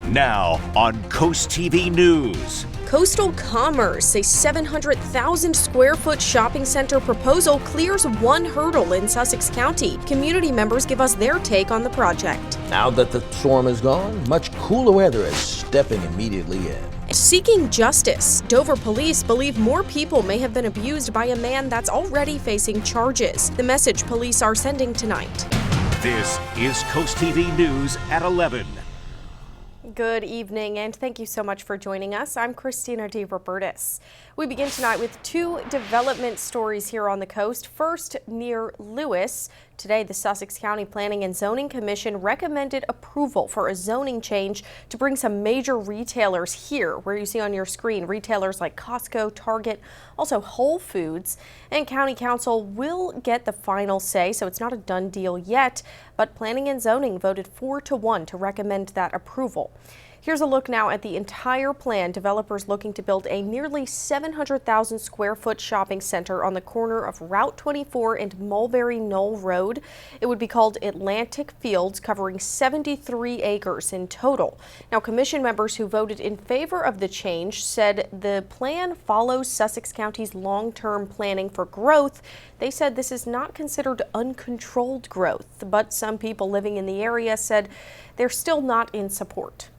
Now on CoastTV News. Coastal Commerce, a 700,000 square foot shopping center proposal, clears one hurdle in Sussex County. Community members give us their take on the project. Now that the storm is gone, much cooler weather is stepping immediately in. Seeking justice. Dover police believe more people may have been abused by a man that's already facing charges. The message police are sending tonight. This is CoastTV News at 11. Good evening, and thank you so much for joining us. I'm Christina DeRobertis. We begin tonight with two development stories here on the coast. First, near Lewis. Today, the Sussex County Planning and Zoning Commission recommended approval for a zoning change to bring some major retailers here, where you see on your screen retailers like Costco, Target, also Whole Foods. And County Council will get the final say, so it's not a done deal yet, but Planning and Zoning voted 4-1 to recommend that approval. Here's a look now at the entire plan. Developers looking to build a nearly 700,000 square foot shopping center on the corner of Route 24 and Mulberry Knoll Road. It would be called Atlantic Fields, covering 73 acres in total. Now, commission members who voted in favor of the change said the plan follows Sussex County's long-term planning for growth. They said this is not considered uncontrolled growth, but some people living in the area said they're still not in support.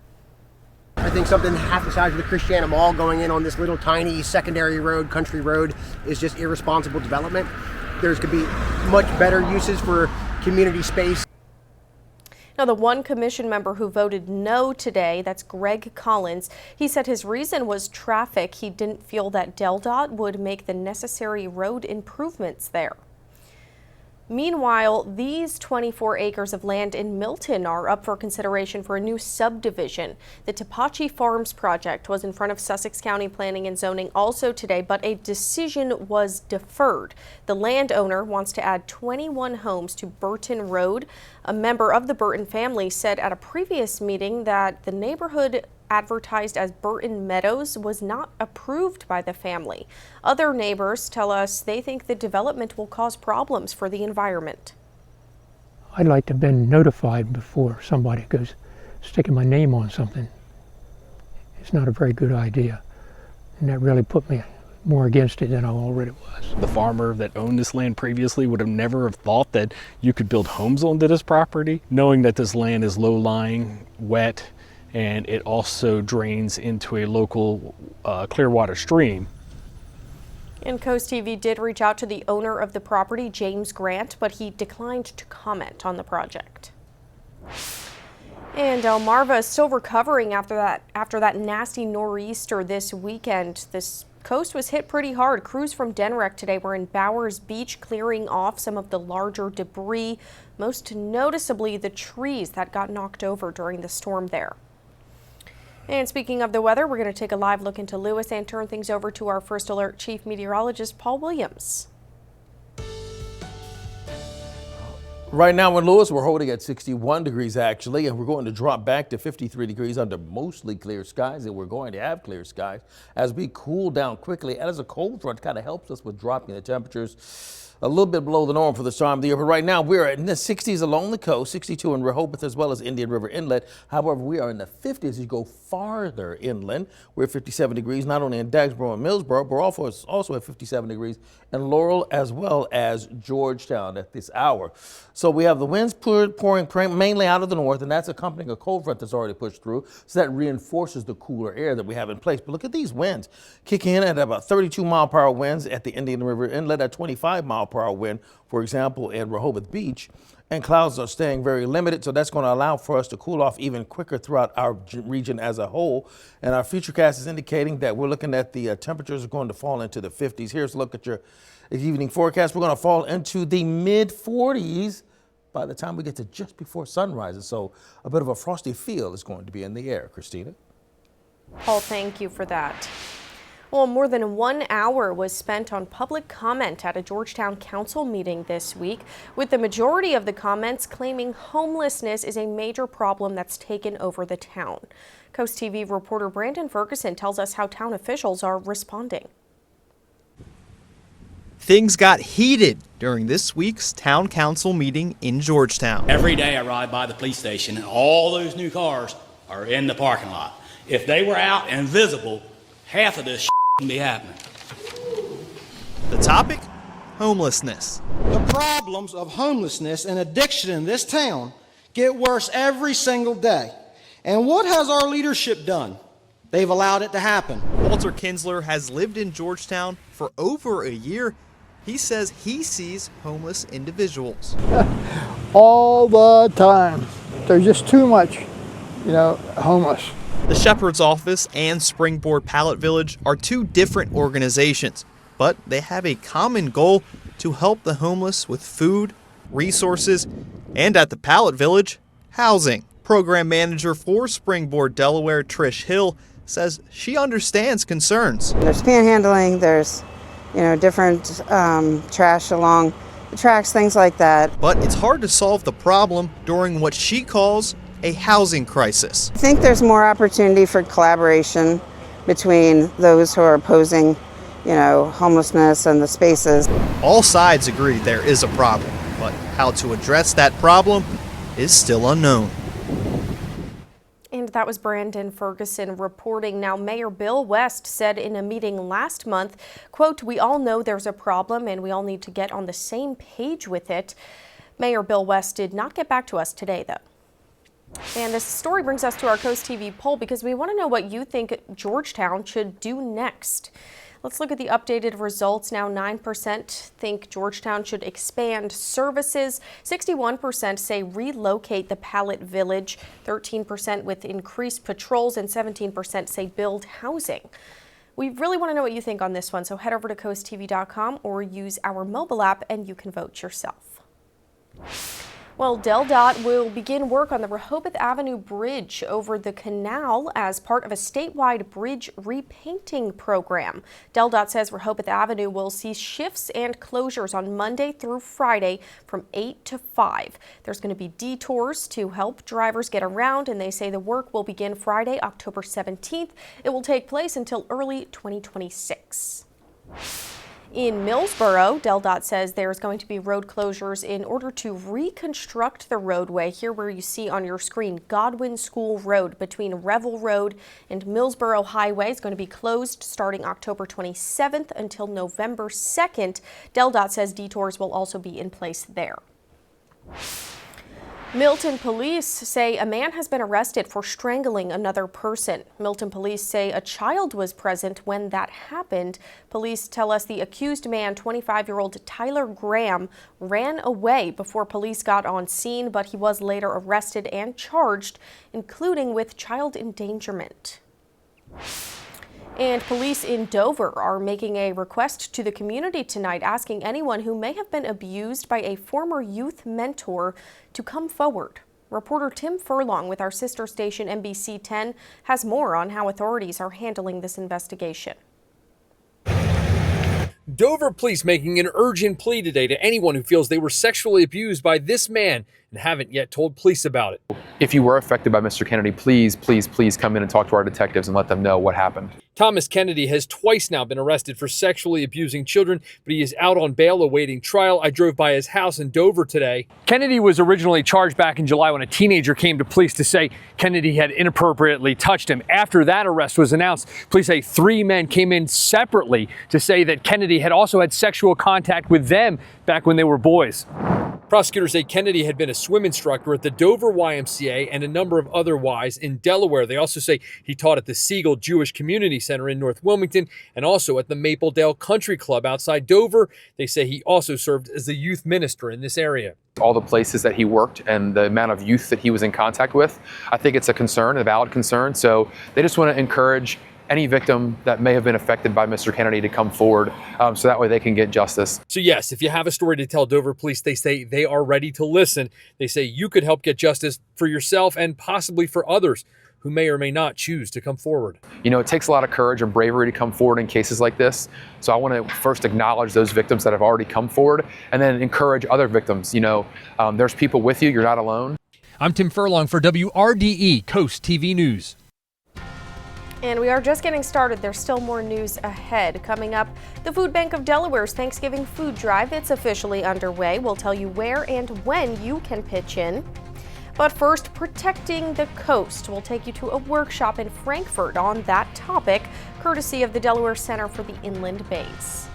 I think something half the size of the Christiana Mall going in on this little tiny secondary road, country road, is just irresponsible development. There's could be much better uses for community space. Now, the one commission member who voted no today, that's Greg Collins, he said his reason was traffic. He didn't feel that DelDOT would make the necessary road improvements there. Meanwhile, these 24 acres of land in Milton are up for consideration for a new subdivision. The Tapachi Farms project was in front of Sussex County Planning and Zoning also today, but a decision was deferred. The landowner wants to add 21 homes to Burton Road. A member of the Burton family said at a previous meeting that the neighborhood advertised as Burton Meadows was not approved by the family. Other neighbors tell us they think the development will cause problems for the environment. I'd like to have been notified before somebody goes sticking my name on something. It's not a very good idea, and that really put me more against it than I already was. The farmer that owned this land previously would have never have thought that you could build homes onto this property, knowing that this land is low-lying, wet, and it also drains into a local Clearwater stream. And CoastTV did reach out to the owner of the property, James Grant, but he declined to comment on the project. And Delmarva is still recovering after that nasty nor'easter this weekend. This coast was hit pretty hard. Crews from Denrec today were in Bowers Beach clearing off some of the larger debris, most noticeably the trees that got knocked over during the storm there. And speaking of the weather, we're going to take a live look into Lewis and turn things over to our First Alert Chief Meteorologist, Paul Williams. Right now in Lewis, we're holding at 61 degrees actually, and we're going to drop back to 53 degrees under mostly clear skies, and we're going to have clear skies as we cool down quickly. And as a cold front kind of helps us with dropping the temperatures a little bit below the norm for this time of the year. But right now we're in the 60s along the coast, 62 in Rehoboth as well as Indian River Inlet. However, we are in the 50s as you go farther inland. We're at 57 degrees, not only in Dagsboro and Millsboro, but also at 57 degrees in Laurel as well as Georgetown at this hour. So we have the winds pouring mainly out of the north, and that's accompanying a cold front that's already pushed through. So that reinforces the cooler air that we have in place. But look at these winds kicking in at about 32 mile per hour winds at the Indian River Inlet, at 25 mile per hour wind, for example, in Rehoboth Beach. And clouds are staying very limited, so that's going to allow for us to cool off even quicker throughout our region as a whole. And our futurecast is indicating that we're looking at the temperatures are going to fall into the 50s. Here's a look at your evening forecast. We're going to fall into the mid 40s by the time we get to just before sunrise. So a bit of a frosty feel is going to be in the air. Christina? Paul, thank you for that. Well, more than 1 hour was spent on public comment at a Georgetown council meeting this week, with the majority of the comments claiming homelessness is a major problem that's taken over the town. Coast TV reporter Brandon Ferguson tells us how town officials are responding. Things got heated during this week's town council meeting in Georgetown. Every day I ride by the police station and all those new cars are in the parking lot. If they were out and visible, half of this wouldn't be happening. The topic? Homelessness. The problems of homelessness and addiction in this town get worse every single day. And what has our leadership done? They've allowed it to happen. Walter Kinsler has lived in Georgetown for over a year. He says he sees homeless individuals. All the time. There's just too much, homeless. The Shepherd's Office and Springboard Pallet Village are two different organizations, but they have a common goal to help the homeless with food, resources, and at the Pallet Village, housing. Program manager for Springboard Delaware, Trish Hill, says she understands concerns. There's panhandling, there's different trash along the tracks, things like that. But it's hard to solve the problem during what she calls a housing crisis. I think there's more opportunity for collaboration between those who are opposing, homelessness and the spaces. All sides agree there is a problem, but how to address that problem is still unknown. And that was Brandon Ferguson reporting. Now, Mayor Bill West said in a meeting last month, quote, "We all know there's a problem and we all need to get on the same page with it." Mayor Bill West did not get back to us today, though. And this story brings us to our Coast TV poll because we want to know what you think Georgetown should do next. Let's look at the updated results. Now 9% think Georgetown should expand services. 61% say relocate the Pallet Village. 13% with increased patrols and 17% say build housing. We really want to know what you think on this one, so head over to coasttv.com or use our mobile app and you can vote yourself. Well, DelDOT will begin work on the Rehoboth Avenue Bridge over the canal as part of a statewide bridge repainting program. DelDOT says Rehoboth Avenue will see shifts and closures on Monday through Friday from 8 to 5. There's going to be detours to help drivers get around, and they say the work will begin Friday, October 17th. It will take place until early 2026. In Millsboro, DelDOT says there's going to be road closures in order to reconstruct the roadway. Here where you see on your screen, Godwin School Road between Revel Road and Millsboro Highway is going to be closed starting October 27th until November 2nd. DelDOT says detours will also be in place there. Milton police say a man has been arrested for strangling another person. Milton police say a child was present when that happened. Police tell us the accused man, 25-year-old Tyler Graham, ran away before police got on scene, but he was later arrested and charged, including with child endangerment. And police in Dover are making a request to the community tonight, asking anyone who may have been abused by a former youth mentor to come forward. Reporter Tim Furlong with our sister station NBC 10 has more on how authorities are handling this investigation. Dover police making an urgent plea today to anyone who feels they were sexually abused by this man and haven't yet told police about it. If you were affected by Mr. Kennedy, please come in and talk to our detectives and let them know what happened. Thomas Kennedy has twice now been arrested for sexually abusing children, but he is out on bail awaiting trial. I drove by his house in Dover today. Kennedy was originally charged back in July when a teenager came to police to say Kennedy had inappropriately touched him. After that arrest was announced, police say 3 men came in separately to say that Kennedy had also had sexual contact with them back when they were boys. Prosecutors say Kennedy had been a swim instructor at the Dover YMCA and a number of other Ys in Delaware. They also say he taught at the Siegel Jewish Community Center in North Wilmington and also at the Mapledale Country Club outside Dover. They say he also served as a youth minister in this area. All the places that he worked and the amount of youth that he was in contact with, I think it's a concern, a valid concern. So they just want to encourage any victim that may have been affected by Mr. Kennedy to come forward so that way they can get justice. So yes, if you have a story to tell Dover police, they say they are ready to listen. They say you could help get justice for yourself and possibly for others who may or may not choose to come forward. You know, it takes a lot of courage and bravery to come forward in cases like this. So I want to first acknowledge those victims that have already come forward and then encourage other victims. You know, there's people with you. You're not alone. I'm Tim Furlong for WRDE Coast TV News. And we are just getting started. There's still more news ahead. Coming up, the Food Bank of Delaware's Thanksgiving food drive. It's officially underway. We'll tell you where and when you can pitch in. But first, protecting the coast. We'll take you to a workshop in Frankfurt on that topic, courtesy of the Delaware Center for the Inland Bays.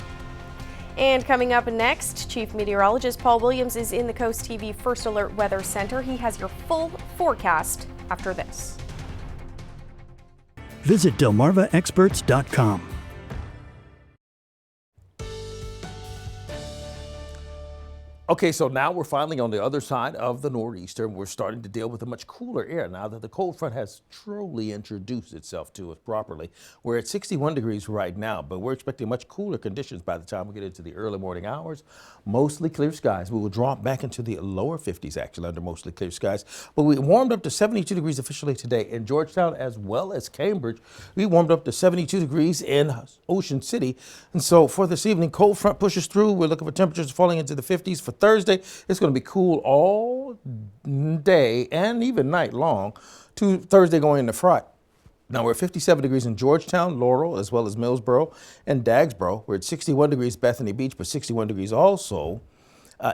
And coming up next, Chief Meteorologist Paul Williams is in the CoastTV First Alert Weather Center. He has your full forecast after this. Visit DelmarvaExperts.com. Okay, so now we're finally on the other side of the nor'easter, and we're starting to deal with a much cooler air now that the cold front has truly introduced itself to us properly. We're at 61 degrees right now, but we're expecting much cooler conditions by the time we get into the early morning hours. Mostly clear skies. We will drop back into the lower 50s actually under mostly clear skies, but we warmed up to 72 degrees officially today in Georgetown as well as Cambridge. We warmed up to 72 degrees in Ocean City, and so for this evening, cold front pushes through. We're looking for temperatures falling into the 50s for Thursday. It's going to be cool all day and even night long to Thursday going into Friday. Now we're at 57 degrees in Georgetown, Laurel, as well as Millsboro and Dagsboro. We're at 61 degrees Bethany Beach, but 61 degrees also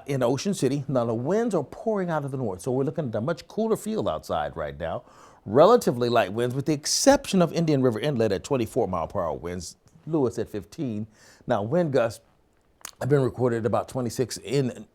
in Ocean City. Now the winds are pouring out of the north, so we're looking at a much cooler feel outside right now. Relatively light winds with the exception of Indian River Inlet at 24-mile-per-hour winds, Lewis at 15. Now wind gusts have been recorded at about 26 in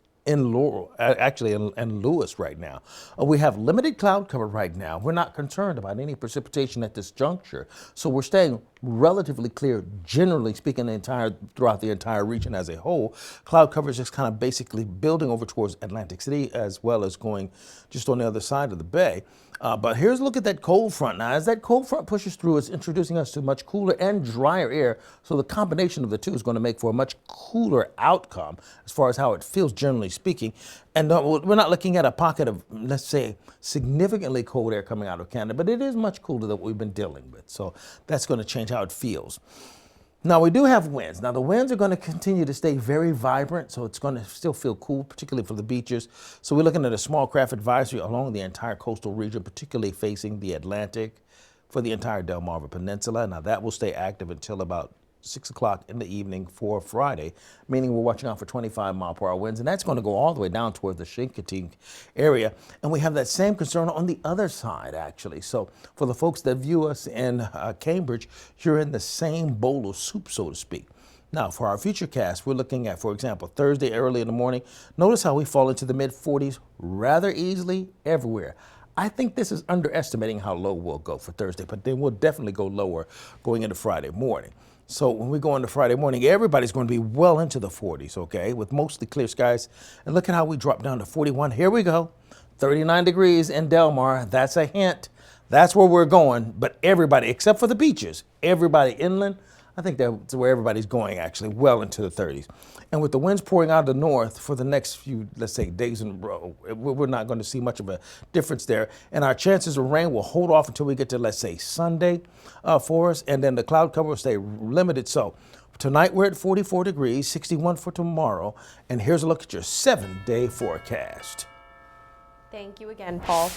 Laurel, actually in Lewis right now. We have limited cloud cover right now. We're not concerned about any precipitation at this juncture. So we're staying relatively clear, generally speaking, throughout the entire region as a whole. Cloud cover is just kind of basically building over towards Atlantic City as well as going just on the other side of the bay. But here's a look at that cold front. Now, as that cold front pushes through, it's introducing us to much cooler and drier air. So the combination of the two is going to make for a much cooler outcome as far as how it feels, generally speaking. And we're not looking at a pocket of, let's say, significantly cold air coming out of Canada, but it is much cooler than what we've been dealing with. So that's going to change how it feels. Now, we do have winds. Now, the winds are going to continue to stay very vibrant, so it's going to still feel cool, particularly for the beaches. So we're looking at a small craft advisory along the entire coastal region, particularly facing the Atlantic for the entire Delmarva Peninsula. Now, that will stay active until about 6 o'clock in the evening for Friday, meaning we're watching out for 25-mile-per-hour winds, and that's going to go all the way down toward the Chincoteague area. And we have that same concern on the other side, actually. So for the folks that view us in Cambridge, you're in the same bowl of soup, so to speak. Now, for our future cast, we're looking at, for example, Thursday early in the morning. Notice how we fall into the mid-40s rather easily everywhere. I think this is underestimating how low we'll go for Thursday, but then we'll definitely go lower going into Friday morning. So when we go into Friday morning, everybody's going to be well into the 40s, okay, with mostly clear skies. And look at how we drop down to 41. Here we go. 39 degrees in Delmar. That's a hint. That's where we're going. But everybody, except for the beaches, everybody inland, I think that's where everybody's going, actually, well into the 30s. And with the winds pouring out of the north for the next few, let's say, days in a row, we're not going to see much of a difference there. And our chances of rain will hold off until we get to, let's say, Sunday for us. And then the cloud cover will stay limited. So tonight we're at 44 degrees, 61 for tomorrow. And here's a look at your 7-day forecast. Thank you again, Paul.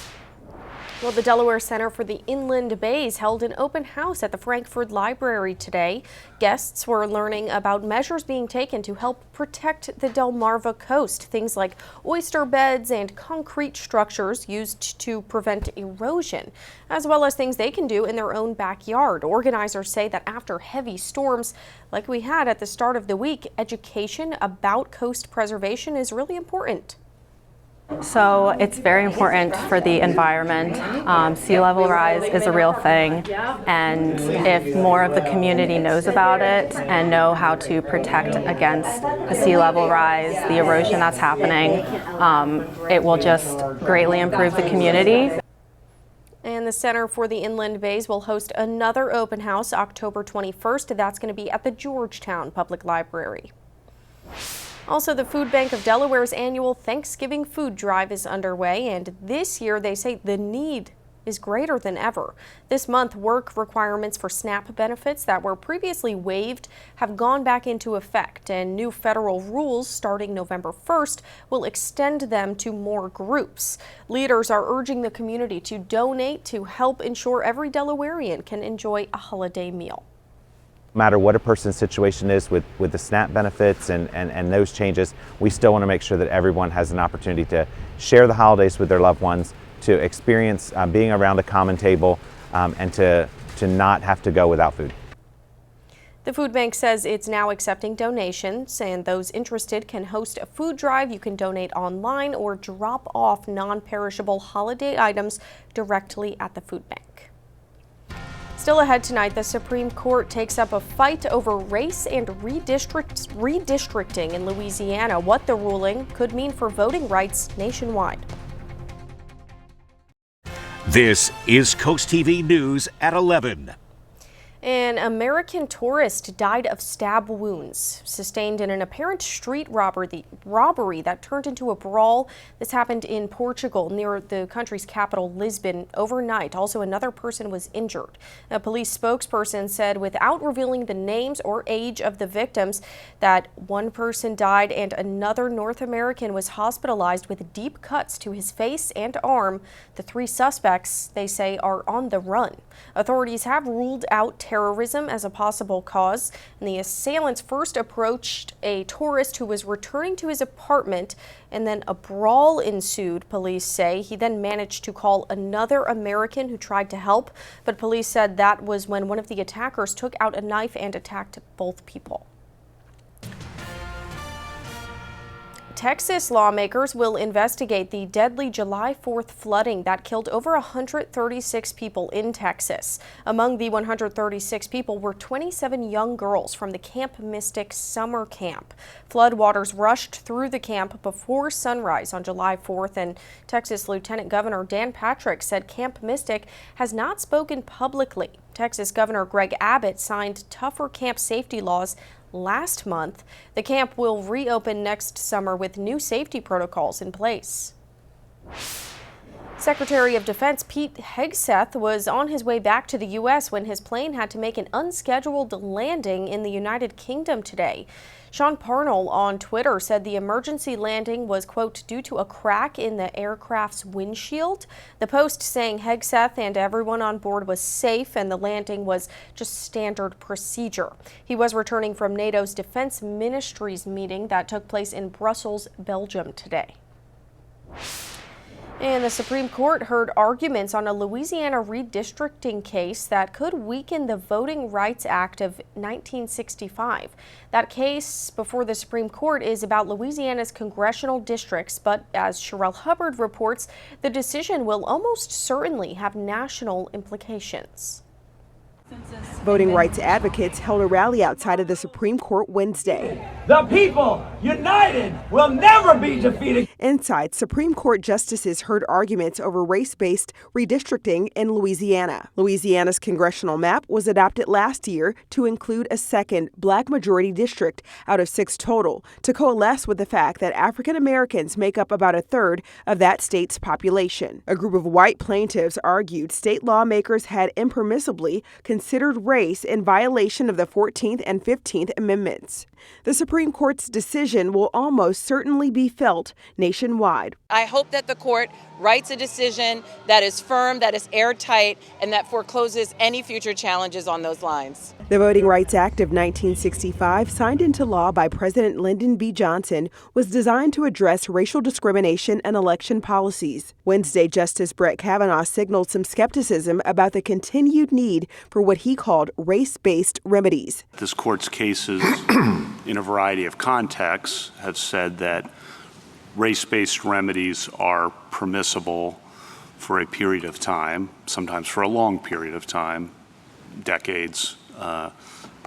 Well, the Delaware Center for the Inland Bays held an open house at the Frankfurt Library today. Guests were learning about measures being taken to help protect the Delmarva coast. Things like oyster beds and concrete structures used to prevent erosion, as well as things they can do in their own backyard. Organizers say that after heavy storms like we had at the start of the week, education about coast preservation is really important. So it's very important for the environment. Sea level rise is a real thing, and if more of the community knows about it and know how to protect against the sea level rise, the erosion that's happening, it will just greatly improve the community. And the Center for the Inland Bays will host another open house October 21st. That's going to be at the Georgetown Public Library. Also, the Food Bank of Delaware's annual Thanksgiving food drive is underway, and this year they say the need is greater than ever. This month, work requirements for SNAP benefits that were previously waived have gone back into effect, and new federal rules starting November 1st will extend them to more groups. Leaders are urging the community to donate to help ensure every Delawarean can enjoy a holiday meal. No matter what a person's situation is with the SNAP benefits and those changes, we still want to make sure that everyone has an opportunity to share the holidays with their loved ones, to experience being around a common table and to not have to go without food. The food bank says it's now accepting donations, and those interested can host a food drive. You can donate online or drop off non-perishable holiday items directly at the food bank. Still ahead tonight, the Supreme Court takes up a fight over race and redistricting in Louisiana, what the ruling could mean for voting rights nationwide. This is Coast TV News at 11. An American tourist died of stab wounds sustained in an apparent street robbery that turned into a brawl. This happened in Portugal near the country's capital, Lisbon, overnight. Also, another person was injured. A police spokesperson said, without revealing the names or age of the victims, that one person died and another North American was hospitalized with deep cuts to his face and arm. The three suspects, they say, are on the run. Authorities have ruled out terrorism as a possible cause, and the assailants first approached a tourist who was returning to his apartment, and then a brawl ensued, police say. He then managed to call another American who tried to help, but police said that was when one of the attackers took out a knife and attacked both people. Texas lawmakers will investigate the deadly July 4th flooding that killed over 136 people in Texas. Among the 136 people were 27 young girls from the Camp Mystic summer camp. Floodwaters rushed through the camp before sunrise on July 4th, and Texas Lieutenant Governor Dan Patrick said Camp Mystic has not spoken publicly. Texas Governor Greg Abbott signed tougher camp safety laws last month. The camp will reopen next summer with new safety protocols in place. Secretary of Defense Pete Hegseth was on his way back to the U.S. when his plane had to make an unscheduled landing in the United Kingdom today. Sean Parnell on Twitter said the emergency landing was, quote, due to a crack in the aircraft's windshield. The Post saying Hegseth and everyone on board was safe and the landing was just standard procedure. He was returning from NATO's Defense Ministries meeting that took place in Brussels, Belgium today. And the Supreme Court heard arguments on a Louisiana redistricting case that could weaken the Voting Rights Act of 1965. That case before the Supreme Court is about Louisiana's congressional districts, but as Sherelle Hubbard reports, the decision will almost certainly have national implications. Voting rights advocates held a rally outside of the Supreme Court Wednesday. The people, united, will never be defeated. Inside, Supreme Court justices heard arguments over race-based redistricting in Louisiana. Louisiana's congressional map was adopted last year to include a second black majority district out of 6 total, to coalesce with the fact that African Americans make up about a third of that state's population. A group of white plaintiffs argued state lawmakers had impermissibly considered race in violation of the 14th and 15th Amendments. The Supreme Court's decision will almost certainly be felt nationwide. I hope that the court writes a decision that is firm, that is airtight, and that forecloses any future challenges on those lines. The Voting Rights Act of 1965, signed into law by President Lyndon B. Johnson, was designed to address racial discrimination and election policies. Wednesday, Justice Brett Kavanaugh signaled some skepticism about the continued need for what he called race-based remedies. This court's cases in a variety of contexts have said that race-based remedies are permissible for a period of time, sometimes for a long period of time, decades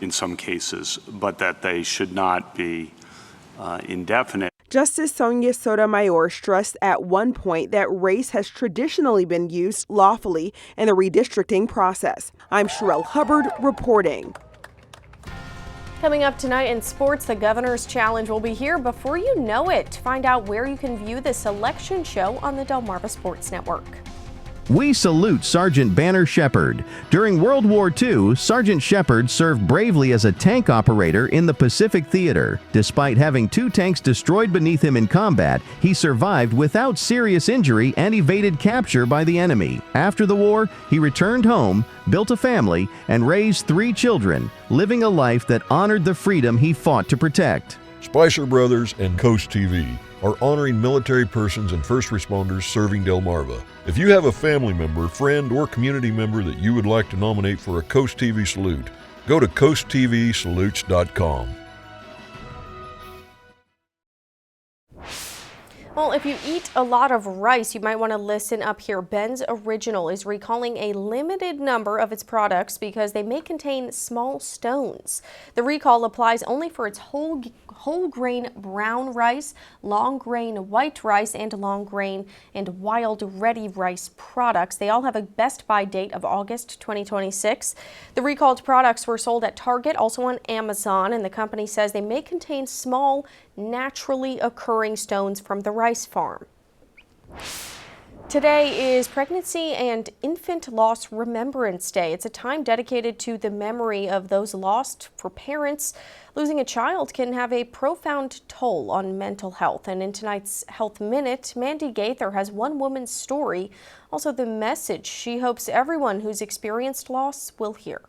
in some cases, but that they should not be indefinite. Justice Sonia Sotomayor stressed at one point that race has traditionally been used lawfully in the redistricting process. I'm Sherelle Hubbard reporting. Coming up tonight in sports, the Governor's Challenge will be here before you know it. Find out where you can view the selection show on the Delmarva Sports Network. We salute Sergeant Banner Shepard. During World War II, Sergeant Shepard served bravely as a tank operator in the Pacific Theater. Despite having 2 tanks destroyed beneath him in combat, he survived without serious injury and evaded capture by the enemy. After the war, he returned home, built a family, and raised 3 children, living a life that honored the freedom he fought to protect. Spicer Brothers and Coast TV are honoring military persons and first responders serving Delmarva. If you have a family member, friend, or community member that you would like to nominate for a Coast TV salute, go to CoastTVsalutes.com. Well, if you eat a lot of rice, you might want to listen up here. Ben's Original is recalling a limited number of its products because they may contain small stones. The recall applies only for its whole grain brown rice, long grain white rice, and long grain and wild ready rice products. They all have a best buy date of August 2026. The recalled products were sold at Target, also on Amazon, and the company says they may contain small, naturally occurring stones from the rice farm. Today is Pregnancy and Infant Loss Remembrance Day. It's a time dedicated to the memory of those lost. For parents, losing a child can have a profound toll on mental health. And in tonight's Health Minute, Mandy Gaither has one woman's story, also the message she hopes everyone who's experienced loss will hear.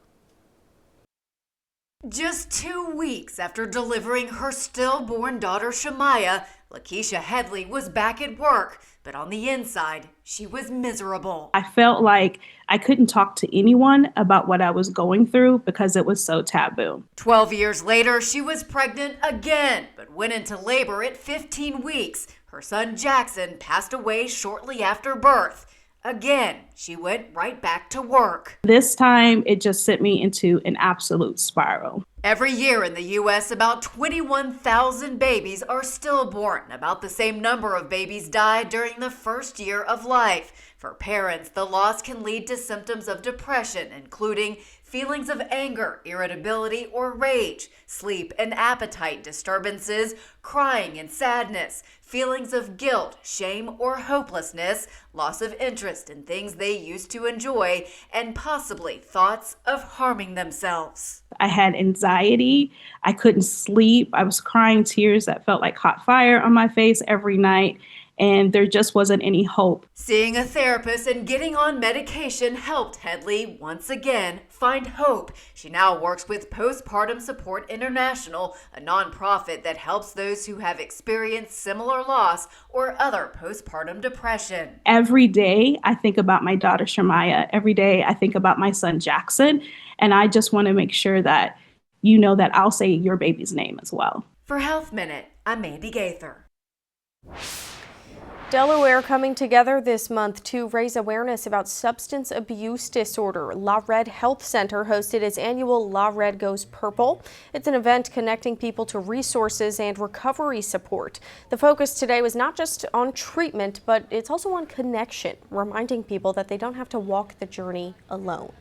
Just 2 weeks after delivering her stillborn daughter Shemaiah, Lakeisha Headley was back at work, but on the inside, she was miserable. I felt like I couldn't talk to anyone about what I was going through because it was so taboo. 12 years later, she was pregnant again, but went into labor at 15 weeks. Her son Jackson passed away shortly after birth. Again, she went right back to work. This time, it just sent me into an absolute spiral. Every year in the U.S., about 21,000 babies are stillborn. About the same number of babies die during the first year of life. For parents, the loss can lead to symptoms of depression, including feelings of anger, irritability, or rage, sleep and appetite disturbances, crying and sadness, feelings of guilt, shame, or hopelessness, loss of interest in things they used to enjoy, and possibly thoughts of harming themselves. I had anxiety. I couldn't sleep. I was crying tears that felt like hot fire on my face every night. And there just wasn't any hope. Seeing a therapist and getting on medication helped Headley once again find hope. She now works with Postpartum Support International, a nonprofit that helps those who have experienced similar loss or other postpartum depression. Every day I think about my daughter Shemaiah. Every day I think about my son Jackson. And I just want to make sure that you know that I'll say your baby's name as well. For Health Minute, I'm Mandy Gaither. Delaware coming together this month to raise awareness about substance abuse disorder. La Red Health Center hosted its annual La Red Goes Purple. It's an event connecting people to resources and recovery support. The focus today was not just on treatment, but it's also on connection, reminding people that they don't have to walk the journey alone.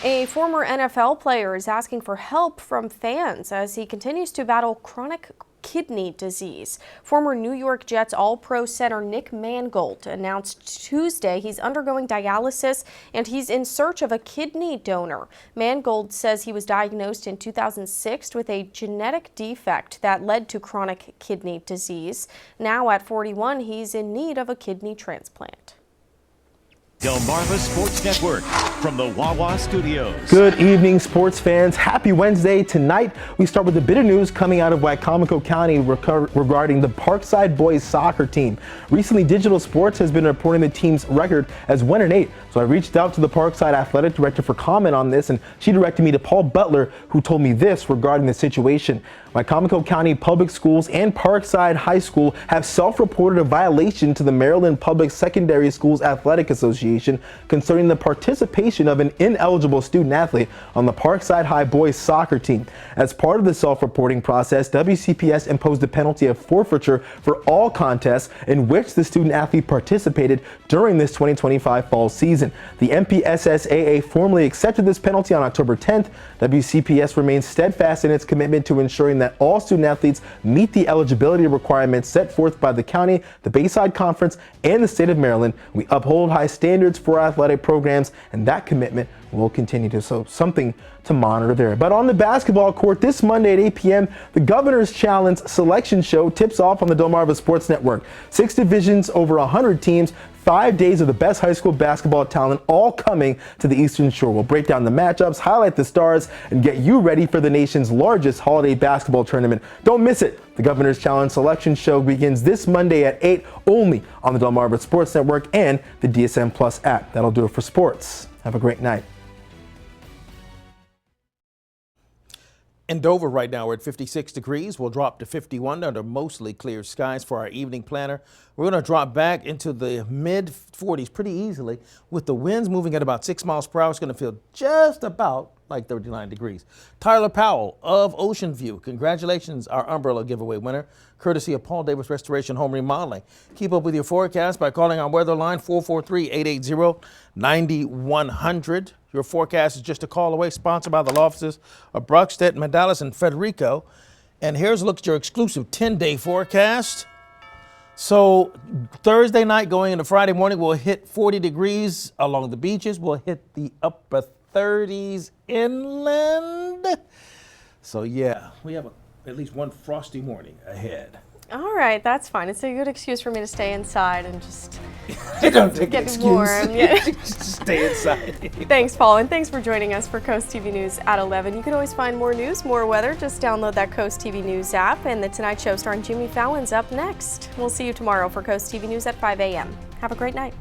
A former NFL player is asking for help from fans as he continues to battle chronic kidney disease. Former New York Jets All-Pro center Nick Mangold announced Tuesday he's undergoing dialysis and he's in search of a kidney donor. Mangold says he was diagnosed in 2006 with a genetic defect that led to chronic kidney disease. Now at 41, he's in need of a kidney transplant. Delmarva Sports Network from the Wawa Studios. Good evening, sports fans. Happy Wednesday. Tonight, we start with the bit of news coming out of Wicomico County regarding the Parkside boys soccer team. Recently, Digital Sports has been reporting the team's record as 1-8. So I reached out to the Parkside athletic director for comment on this, and she directed me to Paul Butler, who told me this regarding the situation. Wicomico County Public Schools and Parkside High School have self-reported a violation to the Maryland Public Secondary Schools Athletic Association concerning the participation of an ineligible student athlete on the Parkside High boys soccer team. As part of the self-reporting process, WCPS imposed a penalty of forfeiture for all contests in which the student athlete participated during this 2025 fall season. The MPSSAA formally accepted this penalty on October 10th. WCPS remains steadfast in its commitment to ensuring that all student athletes meet the eligibility requirements set forth by the county, the Bayside Conference, and the state of Maryland. We uphold high standards for our athletic programs, and that commitment will continue to. So something to monitor there. But on the basketball court this Monday at 8 p.m., the Governor's Challenge selection show tips off on the Delmarva Sports Network. 6 divisions, over 100 teams, 5 days of the best high school basketball talent all coming to the Eastern Shore. We'll break down the matchups, highlight the stars, and get you ready for the nation's largest holiday basketball tournament. Don't miss it. The Governor's Challenge Selection Show begins this Monday at 8 only on the Delmarva Sports Network and the DSN Plus app. That'll do it for sports. Have a great night. In Dover right now, we're at 56 degrees. We'll drop to 51 under mostly clear skies for our evening planner. We're going to drop back into the mid 40s pretty easily with the winds moving at about 6 miles per hour. It's going to feel just about like 39 degrees. Tyler Powell of Ocean View, congratulations, our umbrella giveaway winner, courtesy of Paul Davis Restoration Home Remodeling. Keep up with your forecast by calling our weather line 443-880-9100. Your forecast is just a call away, sponsored by the law offices of Brockstedt, Medalis, and Federico. And here's a look at your exclusive 10-day forecast. So Thursday night going into Friday morning, we'll hit 40 degrees along the beaches. We'll hit the upper 30s inland. So yeah, we have at least one frosty morning ahead. All right, that's fine. It's a good excuse for me to stay inside and just get warm. Yeah. Just stay inside. Thanks, Paul, and thanks for joining us for Coast TV News at 11. You can always find more news, more weather. Just download that Coast TV News app, and the Tonight Show starring Jimmy Fallon's up next. We'll see you tomorrow for Coast TV News at 5 a.m. Have a great night.